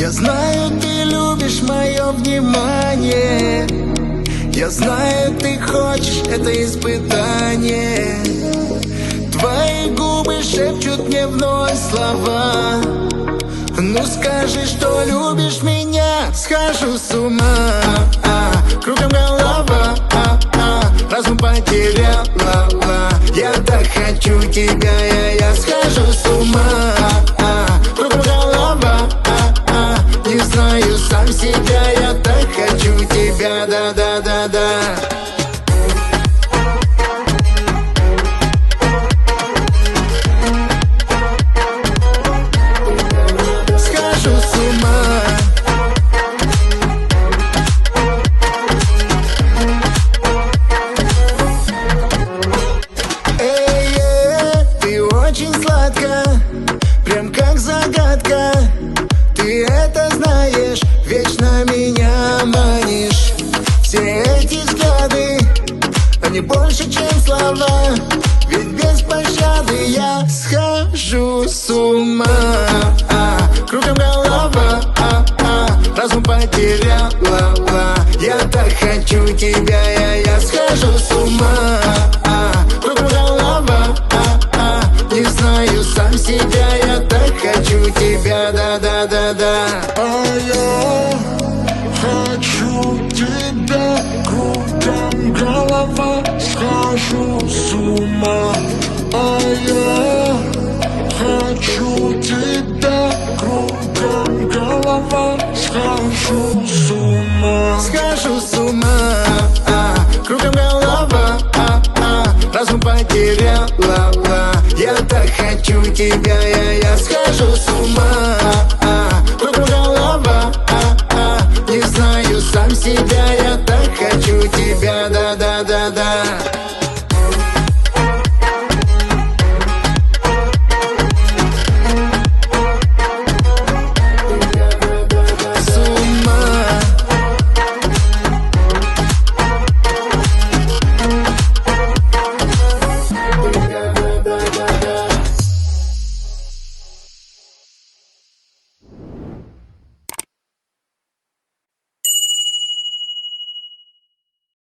Я знаю, ты любишь мое внимание. Я знаю, ты хочешь это испытание. Твои губы шепчут мне вновь слова. Ну скажи, что любишь меня. Схожу с ума, кругом голова, разум потеряла. Я так хочу тебя, я схожу с ума, кругом голова, не знаю сам себя. Я так хочу тебя, да-да-да-да. Схожу с ума. Ты очень сладко, прям как загадка. Ты это знаешь, вечно меня манишь. Все эти взгляды, они больше, чем слова. Ведь без пощады я схожу с ума, кругом голова, разум потеряла. Я так хочу тебя, я схожу с ума, кругом голова, не знаю сам себя. Я так хочу тебя, да-да-да-да. А я хочу тебя, кругом голова, схожу с ума. А я хочу тебя, кругом голова, схожу с ума. Схожу с ума, кругом голова, разум потеряла. Я так хочу тебя, я схожу с ума, кругом голова, не знаю сам себя. Я так хочу тебя, да-да-да-да.